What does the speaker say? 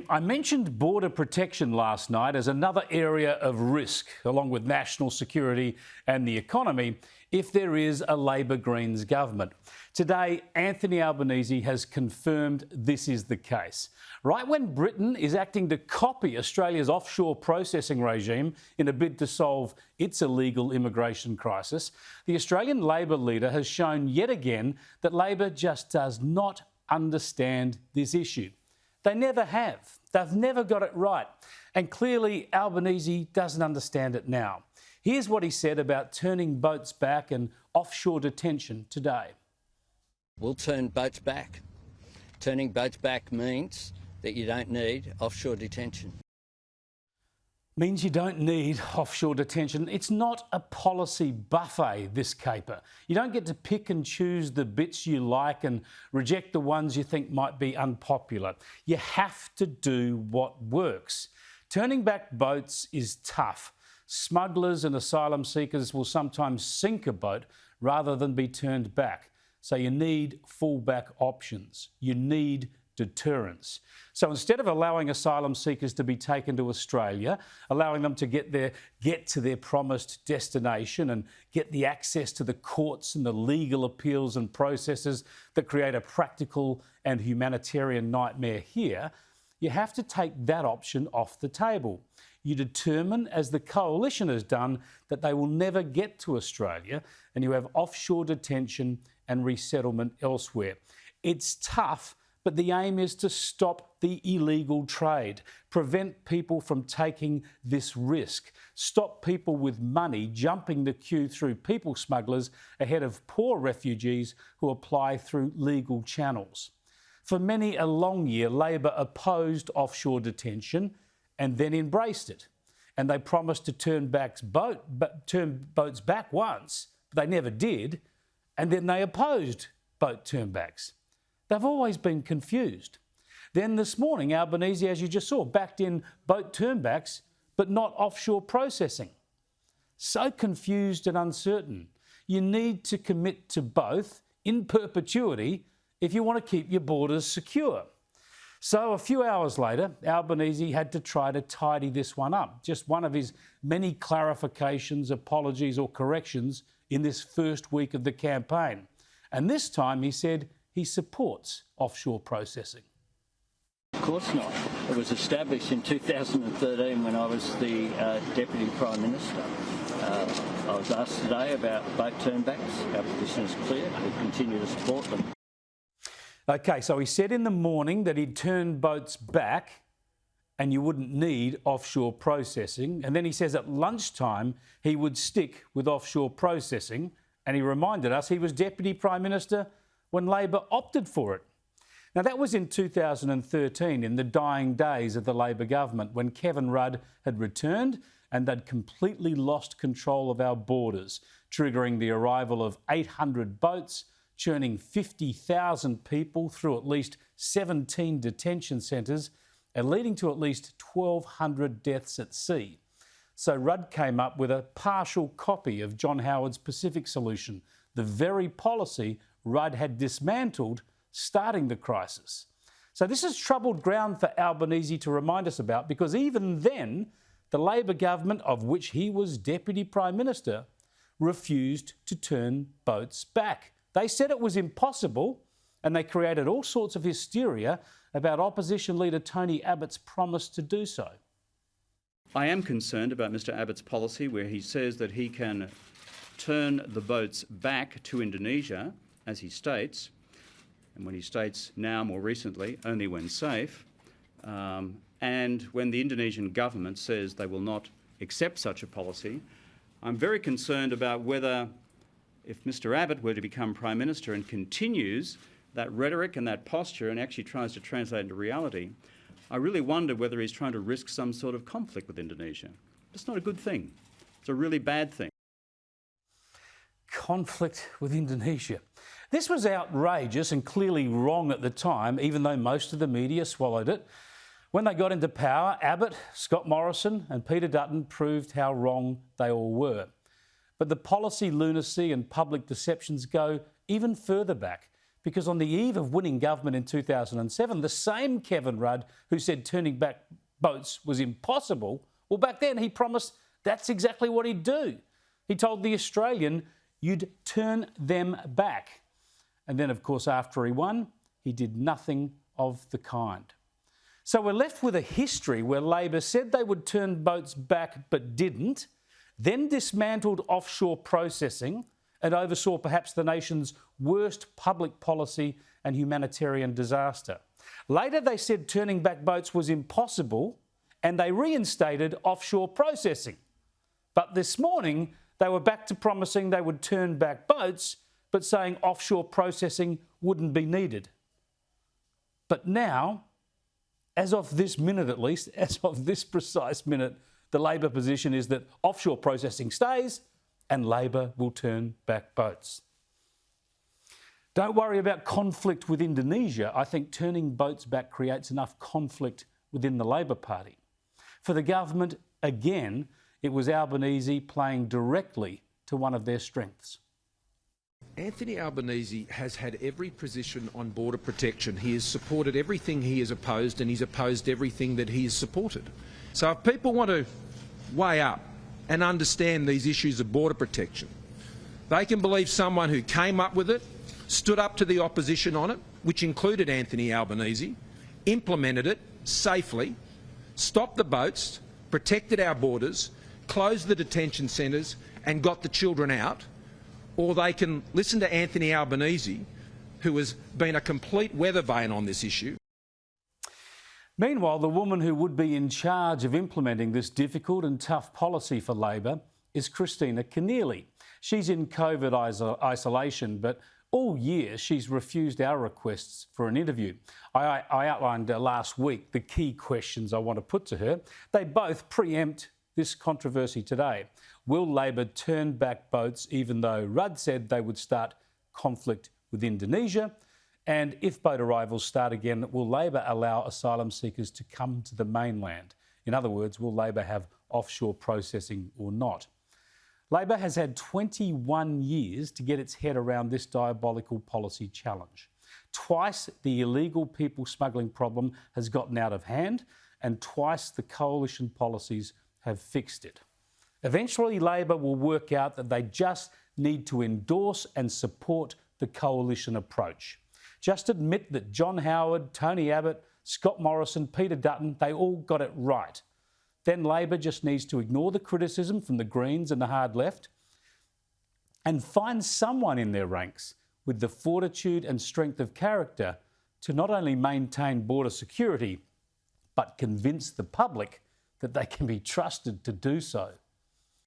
I mentioned border protection last night as another area of risk, along with national security and the economy, if there is a Labor Greens government. Today, Anthony Albanese has confirmed this is the case. Right when Britain is acting to copy Australia's offshore processing regime in a bid to solve its illegal immigration crisis, the Australian Labor leader has shown yet again that Labor just does not understand this issue. They never have. They've never got it right. And clearly, Albanese doesn't understand it now. Here's what he said about turning boats back and offshore detention today. We'll turn boats back. Turning boats back means that you don't need offshore detention. Means you don't need offshore detention. It's not a policy buffet, this caper. You don't get to pick and choose the bits you like and reject the ones you think might be unpopular. You have to do what works. Turning back boats is tough. Smugglers and asylum seekers will sometimes sink a boat rather than be turned back. So you need fallback options. You need deterrence. So instead of allowing asylum seekers to be taken to Australia, allowing them to get to their promised destination and get the access to the courts and the legal appeals and processes that create a practical and humanitarian nightmare here, you have to take that option off the table. You determine, as the coalition has done, that they will never get to Australia, and you have offshore detention and resettlement elsewhere. It's tough, but the aim is to stop the illegal trade, prevent people from taking this risk, stop people with money jumping the queue through people smugglers ahead of poor refugees who apply through legal channels. For many a long year, Labor opposed offshore detention and then embraced it. And they promised to turn boats back once, but they never did. And then they opposed boat turnbacks. They've always been confused. Then this morning, Albanese, as you just saw, backed in boat turnbacks, but not offshore processing. So confused and uncertain. You need to commit to both in perpetuity if you want to keep your borders secure. So a few hours later, Albanese had to try to tidy this one up. Just one of his many clarifications, apologies or corrections in this first week of the campaign. And this time he said he supports offshore processing. Of course not. It was established in 2013 when I was the Deputy Prime Minister. I was asked today about boat turnbacks. Our position is clear. We continue to support them. OK, so he said in the morning that he'd turn boats back and you wouldn't need offshore processing. And then he says at lunchtime he would stick with offshore processing. And he reminded us he was Deputy Prime Minister when Labor opted for it. Now, that was in 2013, in the dying days of the Labor government, when Kevin Rudd had returned and they'd completely lost control of our borders, triggering the arrival of 800 boats, churning 50,000 people through at least 17 detention centres and leading to at least 1,200 deaths at sea. So Rudd came up with a partial copy of John Howard's Pacific solution, the very policy Rudd had dismantled, starting the crisis. So this is troubled ground for Albanese to remind us about, because even then, the Labor government, of which he was Deputy Prime Minister, refused to turn boats back. They said it was impossible, and they created all sorts of hysteria about Opposition Leader Tony Abbott's promise to do so. I am concerned about Mr Abbott's policy where he says that he can turn the boats back to Indonesia, as he states, and when he states now, more recently, only when safe, and when the Indonesian government says they will not accept such a policy. I'm very concerned about whether, if Mr Abbott were to become Prime Minister and continues that rhetoric and that posture and actually tries to translate into reality, I really wonder whether he's trying to risk some sort of conflict with Indonesia. It's not a good thing. It's a really bad thing. Conflict with Indonesia. This was outrageous and clearly wrong at the time, even though most of the media swallowed it. When they got into power, Abbott, Scott Morrison and Peter Dutton proved how wrong they all were. But the policy lunacy and public deceptions go even further back Because on the eve of winning government in 2007, the same Kevin Rudd who said turning back boats was impossible, well, back then he promised that's exactly what he'd do. He told The Australian, you'd turn them back. And then, of course, after he won, he did nothing of the kind. So we're left with a history where Labor said they would turn boats back but didn't, then dismantled offshore processing and oversaw perhaps the nation's worst public policy and humanitarian disaster. Later they said turning back boats was impossible and they reinstated offshore processing. But this morning they were back to promising they would turn back boats but saying offshore processing wouldn't be needed. But now, as of this minute at least, as of this precise minute, the Labor position is that offshore processing stays and Labor will turn back boats. Don't worry about conflict with Indonesia. I think turning boats back creates enough conflict within the Labor Party. For the government, again, it was Albanese playing directly to one of their strengths. Anthony Albanese has had every position on border protection. He has supported everything he has opposed, and he's opposed everything that he has supported. So if people want to weigh up and understand these issues of border protection, they can believe someone who came up with it, stood up to the opposition on it, which included Anthony Albanese, implemented it safely, stopped the boats, protected our borders, closed the detention centres and got the children out. Or they can listen to Anthony Albanese, who has been a complete weather vane on this issue. Meanwhile, the woman who would be in charge of implementing this difficult and tough policy for Labor is Christina Keneally. She's in COVID isolation, but all year she's refused our requests for an interview. I outlined last week the key questions I want to put to her. They both preempt this controversy today. Will Labor turn back boats even though Rudd said they would start conflict with Indonesia? And if boat arrivals start again, will Labor allow asylum seekers to come to the mainland? In other words, will Labor have offshore processing or not? Labor has had 21 years to get its head around this diabolical policy challenge. Twice the illegal people smuggling problem has gotten out of hand, and twice the coalition policies have fixed it. Eventually, Labor will work out that they just need to endorse and support the coalition approach. Just admit that John Howard, Tony Abbott, Scott Morrison, Peter Dutton, they all got it right. Then Labor just needs to ignore the criticism from the Greens and the hard left and find someone in their ranks with the fortitude and strength of character to not only maintain border security, but convince the public that they can be trusted to do so.